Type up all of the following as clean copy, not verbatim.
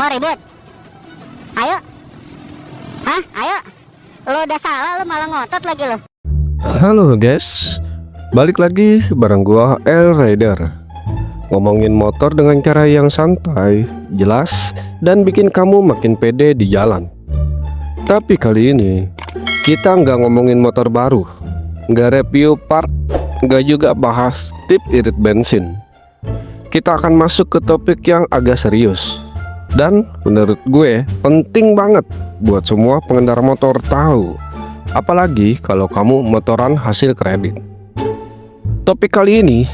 Mau ribut? Ayo. Hah? Ayo. Lo udah salah, lo malah ngotot lagi lo. Halo guys, balik lagi bareng gua El Rider. Ngomongin motor dengan cara yang santai, jelas, dan bikin kamu makin pede di jalan. Tapi kali ini kita nggak ngomongin motor baru, nggak review part, nggak juga bahas tip irit bensin. Kita akan masuk ke topik yang agak serius, dan menurut gue penting banget buat semua pengendara motor tahu. Apalagi kalau kamu motoran hasil kredit. Topik kali ini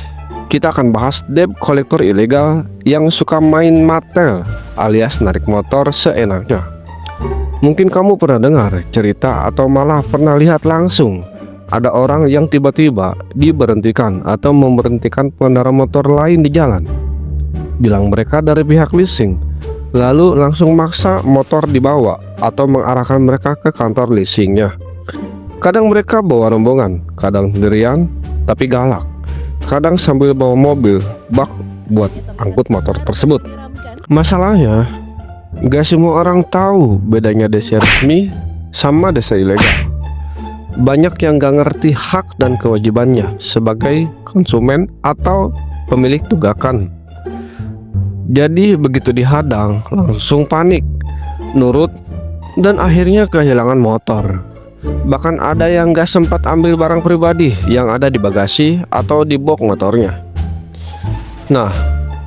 kita akan bahas debt collector ilegal yang suka main matel alias narik motor seenaknya. Mungkin kamu pernah dengar cerita atau malah pernah lihat langsung ada orang yang tiba-tiba diberhentikan atau memberhentikan pengendara motor lain di jalan. Bilang mereka dari pihak leasing, lalu langsung maksa motor dibawa atau mengarahkan mereka ke kantor leasingnya. Kadang mereka bawa rombongan, kadang sendirian tapi galak. Kadang sambil bawa mobil bak buat angkut motor tersebut. Masalahnya, gak semua orang tahu bedanya desa resmi sama desa ilegal. Banyak yang gak ngerti hak dan kewajibannya sebagai konsumen atau pemilik tunggakan. Jadi begitu dihadang langsung panik, nurut, dan akhirnya kehilangan motor. Bahkan ada yang gak sempat ambil barang pribadi yang ada di bagasi atau di box motornya. Nah,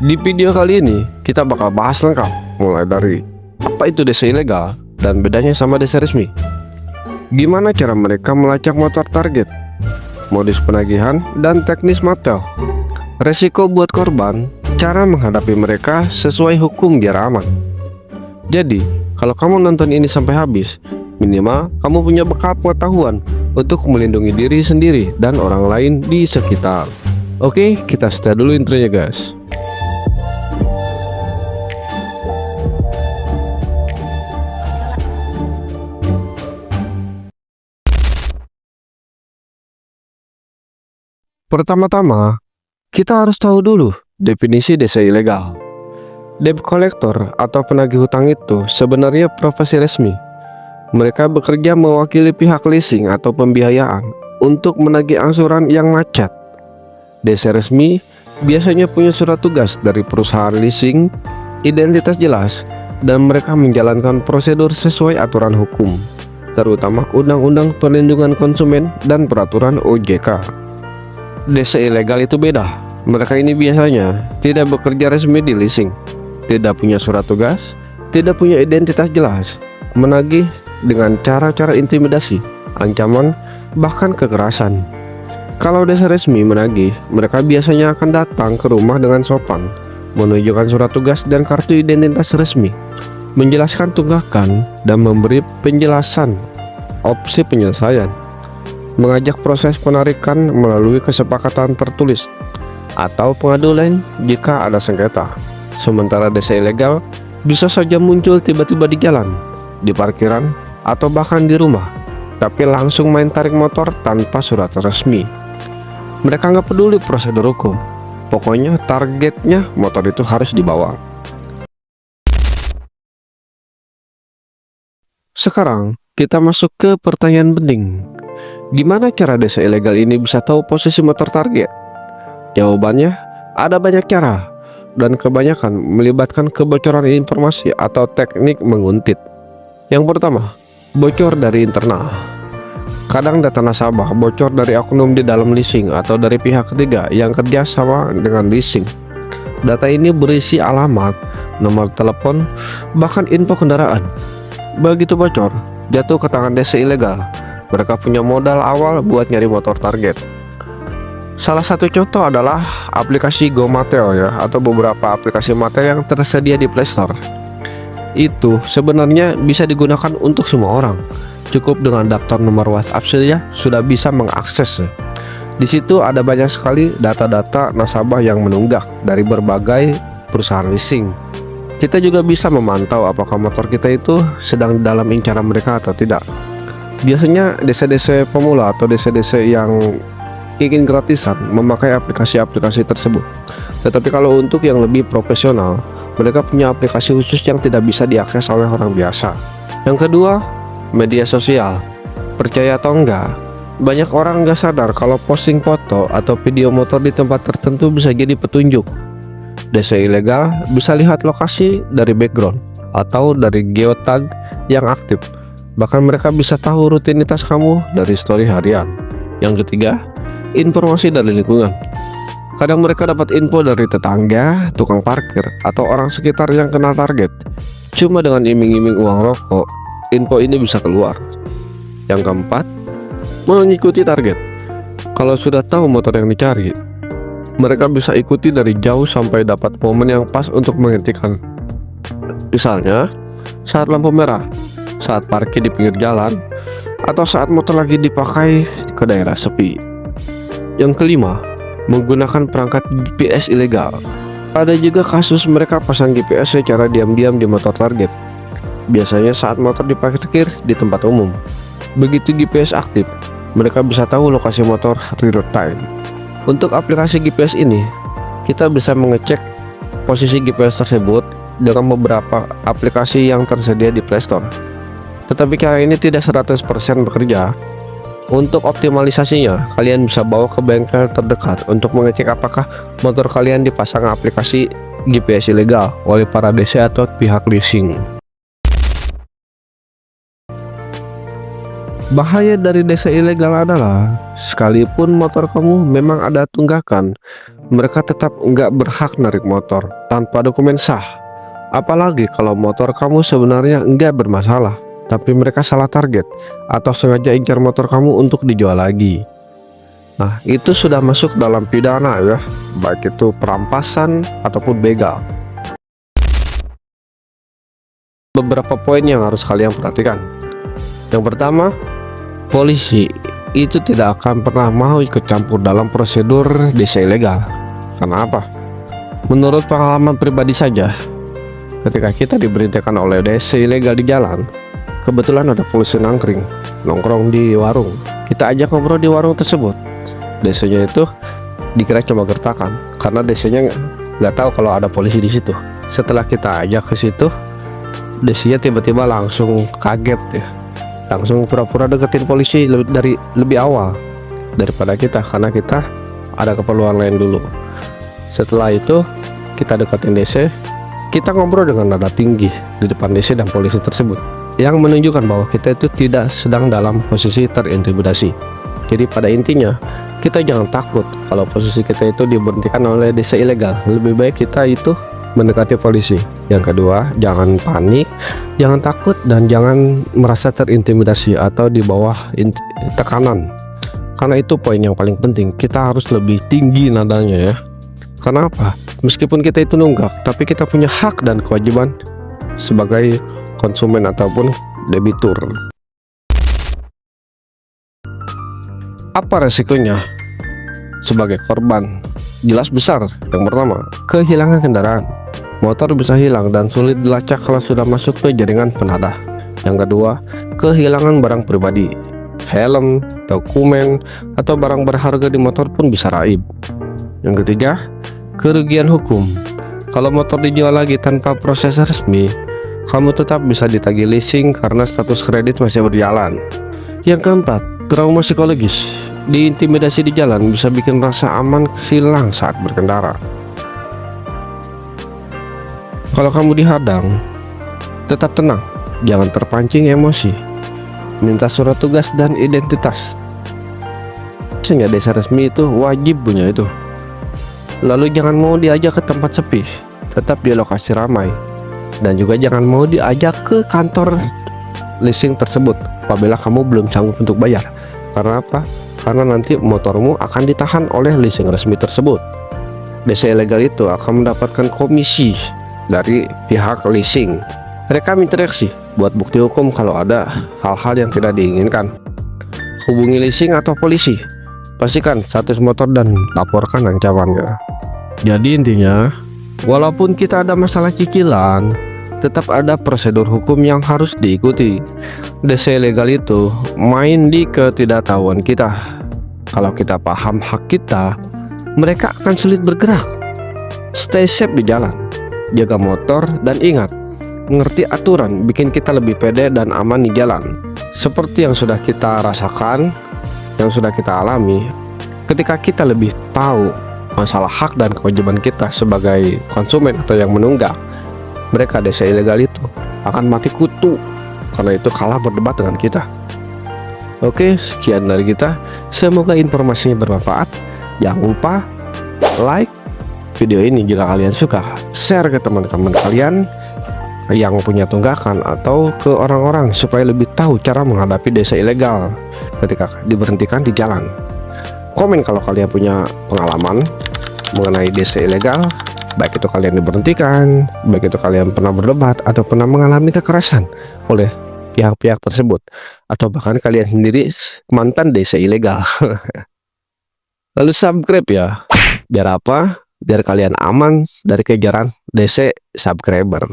di video kali ini kita bakal bahas lengkap, mulai dari apa itu desa ilegal dan bedanya sama desa resmi, gimana cara mereka melacak motor target, modus penagihan, dan teknis matel, resiko buat korban, cara menghadapi mereka sesuai hukum biar aman. Jadi, kalau kamu nonton ini sampai habis, minimal kamu punya bekal pengetahuan untuk melindungi diri sendiri dan orang lain di sekitar. Oke, kita start dulu intronya guys. Pertama-tama, kita harus tahu dulu definisi desa ilegal. Debt collector atau penagih hutang itu sebenarnya profesi resmi. Mereka bekerja mewakili pihak leasing atau pembiayaan untuk menagih angsuran yang macet. Desa resmi biasanya punya surat tugas dari perusahaan leasing, identitas jelas, dan mereka menjalankan prosedur sesuai aturan hukum, terutama Undang-Undang Perlindungan Konsumen dan Peraturan OJK. Desa ilegal itu beda. Mereka ini biasanya tidak bekerja resmi di leasing, tidak punya surat tugas, tidak punya identitas jelas, menagih dengan cara-cara intimidasi, ancaman, bahkan kekerasan. Kalau desa resmi menagih, mereka biasanya akan datang ke rumah dengan sopan, menunjukkan surat tugas dan kartu identitas resmi, menjelaskan tunggakan, dan memberi penjelasan opsi penyelesaian, mengajak proses penarikan melalui kesepakatan tertulis atau pengaduan jika ada sengketa. Sementara desa ilegal bisa saja muncul tiba-tiba di jalan, di parkiran, atau bahkan di rumah, tapi langsung main tarik motor tanpa surat resmi. Mereka nggak peduli prosedur hukum, pokoknya targetnya motor itu harus dibawa. Sekarang kita masuk ke pertanyaan penting. Gimana cara desa ilegal ini bisa tahu posisi motor target? Jawabannya, ada banyak cara, dan kebanyakan melibatkan kebocoran informasi atau teknik menguntit. Yang pertama, bocor dari internal. Kadang data nasabah bocor dari oknum di dalam leasing atau dari pihak ketiga yang kerja sama dengan leasing. Data ini berisi alamat, nomor telepon, bahkan info kendaraan. Begitu bocor, jatuh ke tangan desa ilegal. Mereka punya modal awal buat nyari motor target. Salah satu contoh adalah aplikasi GoMatel ya, atau beberapa aplikasi Matel yang tersedia di Play Store. Itu sebenarnya bisa digunakan untuk semua orang. Cukup dengan daftar nomor WhatsApp saja sudah bisa mengakses. Di situ ada banyak sekali data-data nasabah yang menunggak dari berbagai perusahaan leasing. Kita juga bisa memantau apakah motor kita itu sedang dalam incaran mereka atau tidak. Biasanya desa-desa pemula atau desa-desa yang ingin gratisan memakai aplikasi-aplikasi tersebut. Tetapi kalau untuk yang lebih profesional, Mereka punya aplikasi khusus yang tidak bisa diakses oleh orang biasa. Yang kedua, media sosial. Percaya atau enggak, banyak orang nggak sadar kalau posting foto atau video motor di tempat tertentu bisa jadi petunjuk. Desa ilegal bisa lihat lokasi dari background atau dari geotag yang aktif. Bahkan mereka bisa tahu rutinitas kamu dari story harian. Yang ketiga, informasi dari lingkungan. Kadang mereka dapat info dari tetangga, tukang parkir, atau orang sekitar yang kena target. Cuma dengan iming-iming uang rokok, info ini bisa keluar. Yang keempat, mengikuti target. Kalau sudah tahu motor yang dicari, mereka bisa ikuti dari jauh sampai dapat momen yang pas untuk menghentikan. Misalnya, saat lampu merah, saat parkir di pinggir jalan, atau saat motor lagi dipakai ke daerah sepi. Yang kelima, menggunakan perangkat GPS ilegal. Ada juga kasus mereka pasang GPS secara diam-diam di motor target. Biasanya saat motor diparkir di tempat umum. Begitu GPS aktif, mereka bisa tahu lokasi motor real time. Untuk aplikasi GPS ini, kita bisa mengecek posisi GPS tersebut dengan beberapa aplikasi yang tersedia di Play Store. Tetapi cara ini tidak 100% bekerja. Untuk optimalisasinya, kalian bisa bawa ke bengkel terdekat untuk mengecek apakah motor kalian dipasang aplikasi GPS ilegal oleh para DC atau pihak leasing. Bahaya dari desa ilegal adalah, sekalipun motor kamu memang ada tunggakan, mereka tetap nggak berhak narik motor tanpa dokumen sah. Apalagi kalau motor kamu sebenarnya nggak bermasalah, tapi mereka salah target atau sengaja incar motor kamu untuk dijual lagi. Nah, itu sudah masuk dalam pidana ya, baik itu perampasan ataupun begal. Beberapa poin yang harus kalian perhatikan. Yang pertama, polisi itu tidak akan pernah mau ikut campur dalam prosedur desa ilegal. Kenapa? Menurut pengalaman pribadi saja, ketika kita diberitakan oleh desa ilegal di jalan, kebetulan ada polisi nongkrong di warung. Kita ajak ngobrol di warung tersebut. Desanya itu dikira cuma gertakan karena desanya nggak tahu kalau ada polisi di situ. Setelah kita ajak ke situ, desanya tiba-tiba langsung kaget ya. Langsung pura-pura deketin polisi lebih awal daripada kita karena kita ada keperluan lain dulu. Setelah itu kita deketin DC, kita ngobrol dengan nada tinggi di depan DC dan polisi tersebut, yang menunjukkan bahwa kita itu tidak sedang dalam posisi terintimidasi. Jadi pada intinya, kita jangan takut kalau posisi kita itu diberhentikan oleh desa ilegal. Lebih baik kita itu mendekati polisi. Yang kedua, jangan panik, jangan takut, dan jangan merasa terintimidasi atau di bawah tekanan. Karena itu poin yang paling penting. Kita harus lebih tinggi nadanya ya. Karena apa? Meskipun kita itu nunggak, tapi kita punya hak dan kewajiban sebagai konsumen ataupun debitur. Apa resikonya sebagai korban? Jelas besar. Yang pertama, kehilangan kendaraan. Motor bisa hilang dan sulit dilacak kalau sudah masuk ke jaringan penadah. Yang kedua, kehilangan barang pribadi. Helm, dokumen, atau barang berharga di motor pun bisa raib. Yang ketiga, kerugian hukum. Kalau motor dijual lagi tanpa proses resmi, kamu tetap bisa ditagih leasing karena status kredit masih berjalan. Yang keempat, trauma psikologis. Diintimidasi di jalan bisa bikin rasa aman hilang saat berkendara. Kalau kamu dihadang, tetap tenang, jangan terpancing emosi. Minta surat tugas dan identitas. Sehingga desa resmi itu wajib punya itu. Lalu jangan mau diajak ke tempat sepi, tetap di lokasi ramai. Dan juga jangan mau diajak ke kantor leasing tersebut apabila kamu belum sanggup untuk bayar. Karena apa? Karena nanti motormu akan ditahan oleh leasing resmi tersebut. Desa ilegal itu akan mendapatkan komisi dari pihak leasing. Rekam interaksi buat bukti hukum kalau ada hal-hal yang tidak diinginkan. Hubungi leasing atau polisi. Pastikan status motor dan laporkan ancamannya. Jadi intinya, walaupun kita ada masalah cicilan, tetap ada prosedur hukum yang harus diikuti. Desa ilegal itu main di ketidaktahuan kita. Kalau kita paham hak kita, mereka akan sulit bergerak. Stay safe di jalan. jaga motor, dan ingat, mengerti aturan bikin kita lebih pede dan aman di jalan. Seperti yang sudah kita rasakan, yang sudah kita alami, ketika kita lebih tahu masalah hak dan kewajiban kita sebagai konsumen atau yang menunggak, mereka desa ilegal itu akan mati kutu karena itu kalah berdebat dengan kita. Oke, sekian dari kita. Semoga informasinya bermanfaat. Jangan lupa like video ini jika kalian suka, share ke teman-teman kalian yang punya tunggakan atau ke orang-orang supaya lebih tahu cara menghadapi desa ilegal ketika diberhentikan di jalan. Komen kalau kalian punya pengalaman mengenai desa ilegal, baik itu kalian diberhentikan, baik itu kalian pernah berdebat atau pernah mengalami kekerasan oleh pihak-pihak tersebut, atau bahkan kalian sendiri mantan desa ilegal. Lalu subscribe ya. Biar apa? Biar kalian aman dari kejaran desa subscriber.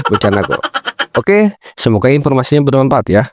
Bercanda kok. Oke, semoga informasinya bermanfaat ya.